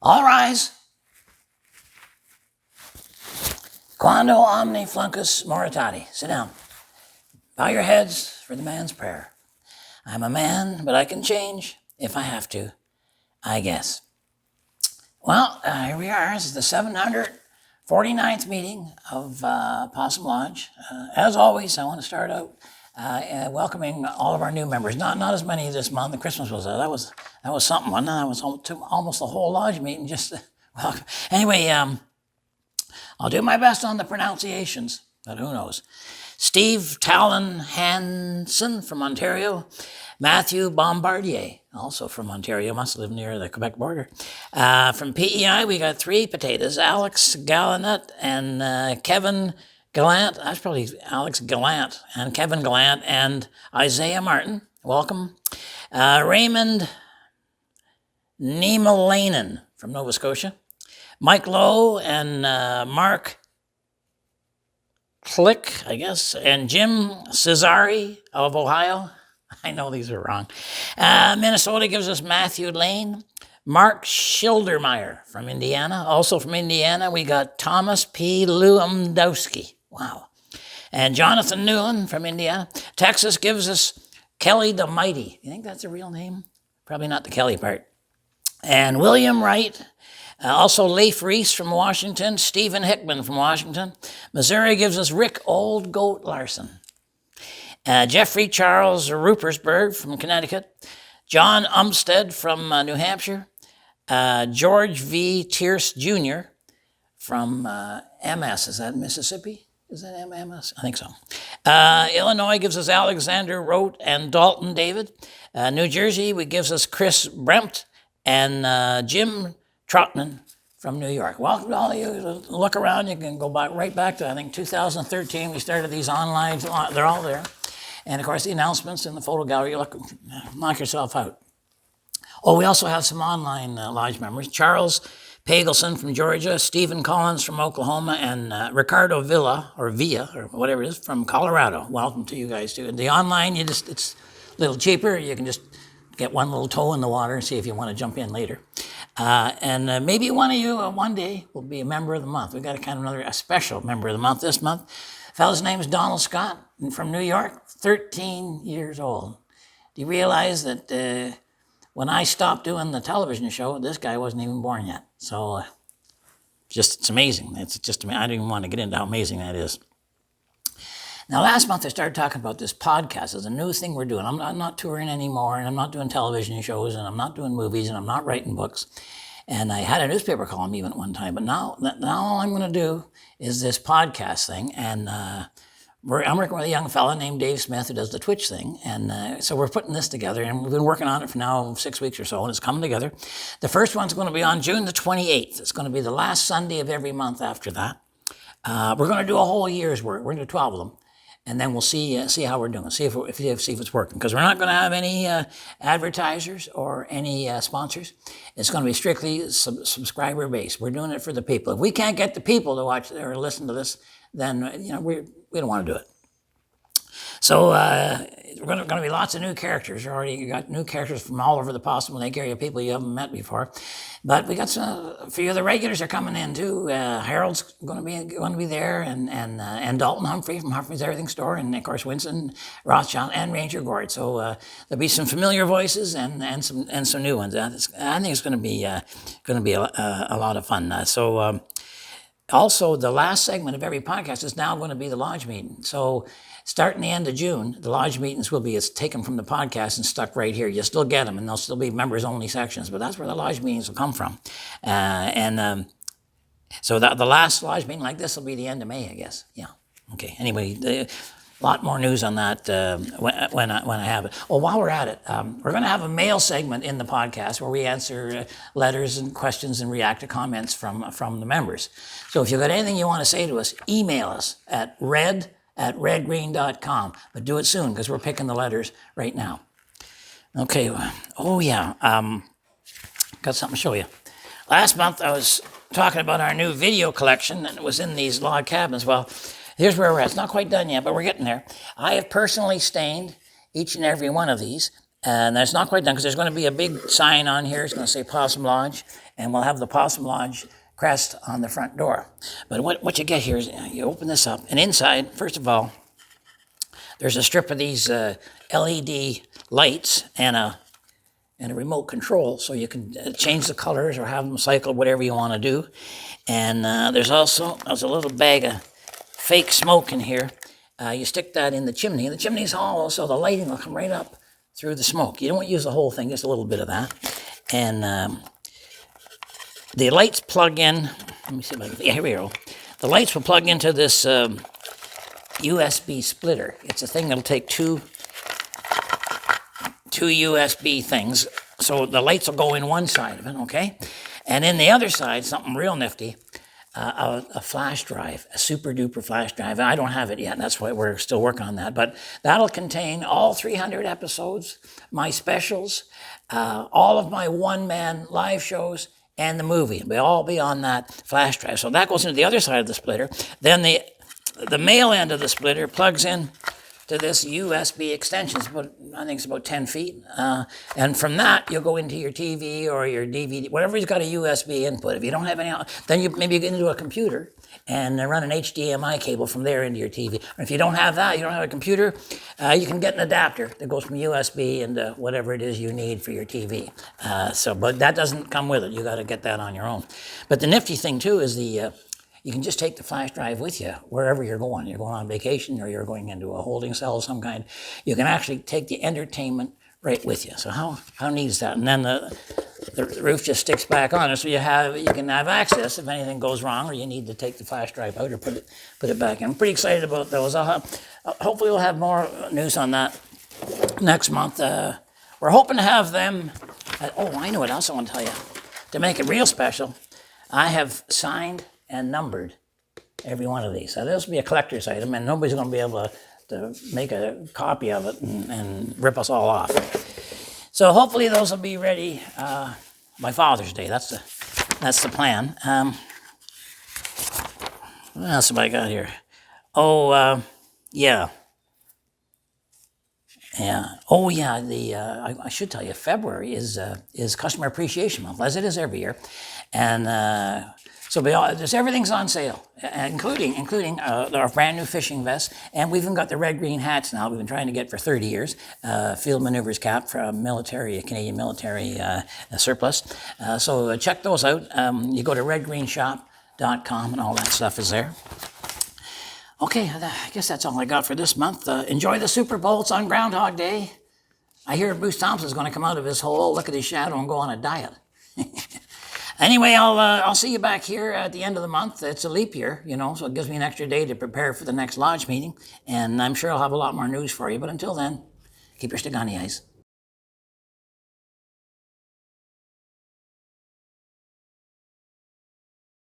All rise. Quando, Omni, Flunkus, Moritati. Sit down. Bow your heads for the man's prayer. I'm a man, but I can change if I have to, I guess. Well, here we are. This is the 749th meeting of Possum Lodge. As always, I want to start out welcoming all of our new members. Not as many this month. The Christmas was that was something. Wasn't it? That was almost the whole lodge meeting. Just welcome. Anyway, I'll do my best on the pronunciations, but who knows? Steve Talon Hansen from Ontario. Matthew Bombardier, also from Ontario, must live near the Quebec border. From PEI, we got 3 potatoes, Alex Gallant and Kevin Gallant. That's probably Alex Gallant and Kevin Gallant and Isaiah Martin. Welcome. Raymond Niemelainen from Nova Scotia. Mike Lowe and Mark Click, I guess, and Jim Cesari of Ohio. I know these are wrong. Minnesota gives us Matthew Lane. Mark Schildermeyer from Indiana. Also from Indiana, we got Thomas P. Lewandowski. Wow. And Jonathan Newland from Indiana. Texas gives us Kelly the Mighty. You think that's a real name? Probably not the Kelly part. And William Wright. Also Leif Reese from Washington. Stephen Hickman from Washington. Missouri gives us Rick Old Goat Larson. Jeffrey Charles Rupersberg from Connecticut. John Umstead from New Hampshire. George V. Tierce Jr. from MS. Is that Mississippi? Is that MS? I think so. Illinois gives us Alexander Rote and Dalton David. New Jersey gives us Chris Brempt and Jim Trotman from New York. Welcome to all of you. Look around. You can go right back to, I think, 2013. We started these online. They're all there. And, of course, the announcements in the photo gallery. Knock yourself out. Oh, we also have some online lodge members. Charles Pagelson from Georgia, Stephen Collins from Oklahoma, and Ricardo Villa, or whatever it is, from Colorado. Welcome to you guys, too. And the online, it's a little cheaper. You can just get one little toe in the water and see if you want to jump in later. And maybe one of you one day will be a member of the month. We've got a special member of the month this month. Fellow's name is Donald Scott from New York, 13 years old. Do you realize that when I stopped doing the television show, this guy wasn't even born yet? So it's amazing. It's just, I don't even want to get into how amazing that is. Now, last month I started talking about this podcast as a new thing we're doing. I'm not touring anymore, and I'm not doing television shows, and I'm not doing movies, and I'm not writing books. And I had a newspaper column even at one time, but now all I'm going to do is this podcast thing. And I'm working with a young fella named Dave Smith who does the Twitch thing. And so we're putting this together, and we've been working on it for now 6 weeks or so, and it's coming together. The first one's going to be on June the 28th. It's going to be the last Sunday of every month after that. We're going to do a whole year's work. We're going to do 12 of them. And then we'll see how we're doing, see if it's working. Because we're not going to have any advertisers or any sponsors. It's going to be strictly subscriber based. We're doing it for the people. If we can't get the people to watch or listen to this, then we don't want to do it. So we're going to be lots of new characters. We already got new characters from all over the Possum Lake area, people you haven't met before. But we got a few of the regulars are coming in too. Harold's going to be there, and Dalton Humphrey from Humphrey's Everything Store, and of course Winston Rothschild and Ranger Gord. So there'll be some familiar voices and some new ones. I think it's going to be a lot of fun. Also, the last segment of every podcast is now going to be the lodge meeting. So starting the end of June, the lodge meetings will be taken from the podcast and stuck right here. You'll still get them, and they'll still be members-only sections, but that's where the lodge meetings will come from. So the last lodge meeting like this will be the end of May, I guess. Yeah. Okay. Anyway, a lot more news on that when I have it. Oh, while we're at it, we're going to have a mail segment in the podcast where we answer letters and questions and react to comments from the members. So if you've got anything you want to say to us, email us at red@redgreen.com. But do it soon because we're picking the letters right now. Okay. Oh, yeah. Got something to show you. Last month I was talking about our new video collection, and it was in these log cabins. Well, here's where we're at. It's not quite done yet, but we're getting there. I have personally stained each and every one of these, and that's not quite done because there's going to be a big sign on here. It's going to say Possum Lodge, and we'll have the Possum Lodge crest on the front door. But what you get here is you open this up, and inside, first of all, there's a strip of these LED lights and a remote control, so you can change the colors or have them cycle, whatever you want to do. And there's a little bag of fake smoke in here. You stick that in the chimney, and the chimney's hollow, so the lighting will come right up through the smoke. You don't use the whole thing, just a little bit of that. And the lights plug in. Let me see if I can. Yeah, here we go. The lights will plug into this USB splitter. It's a thing that'll take two USB things. So the lights will go in one side of it, okay? And in the other side, something real nifty, a flash drive, a super duper flash drive. I don't have it yet. That's why we're still working on that. But that'll contain all 300 episodes, my specials, all of my one-man live shows, and the movie. They'll all be on that flash drive. So that goes into the other side of the splitter. Then the male end of the splitter plugs in to this USB extension. I think it's about 10 feet. And from that, you'll go into your TV or your DVD, whatever's got a USB input. If you don't have any, then you maybe get into a computer and run an HDMI cable from there into your TV. Or if you don't have that, you don't have a computer, you can get an adapter that goes from USB into whatever it is you need for your TV. But that doesn't come with it. You got to get that on your own. But the nifty thing too is you can just take the flash drive with you wherever you're going. You're going on vacation or you're going into a holding cell of some kind. You can actually take the entertainment right with you. So how neat is that? And then the roof just sticks back on it, so you can have access if anything goes wrong or you need to take the flash drive out or put it back in. I'm pretty excited about those. Hopefully we'll have more news on that next month. We're hoping to have them. I know what else I want to tell you. To make it real special, I have signed and numbered every one of these. So this will be a collector's item, and nobody's going to be able to make a copy of it and rip us all off. So hopefully those will be ready by Father's Day. That's the plan. What else have I got here? Yeah. Oh, yeah. I should tell you, February is Customer Appreciation Month, as it is every year, and so everything's on sale, including our brand new fishing vests, and we've even got the red green hats now. We've been trying to get for 30 years. Field maneuvers cap from Canadian military surplus. So check those out. You go to redgreenshop.com, and all that stuff is there. Okay, I guess that's all I got for this month. Enjoy the Super Bowl. It's on Groundhog Day. I hear Bruce Thompson's going to come out of his hole, look at his shadow, and go on a diet. Anyway, I'll see you back here at the end of the month. It's a leap year, so it gives me an extra day to prepare for the next lodge meeting, and I'm sure I'll have a lot more news for you. But until then, keep your stick on the ice.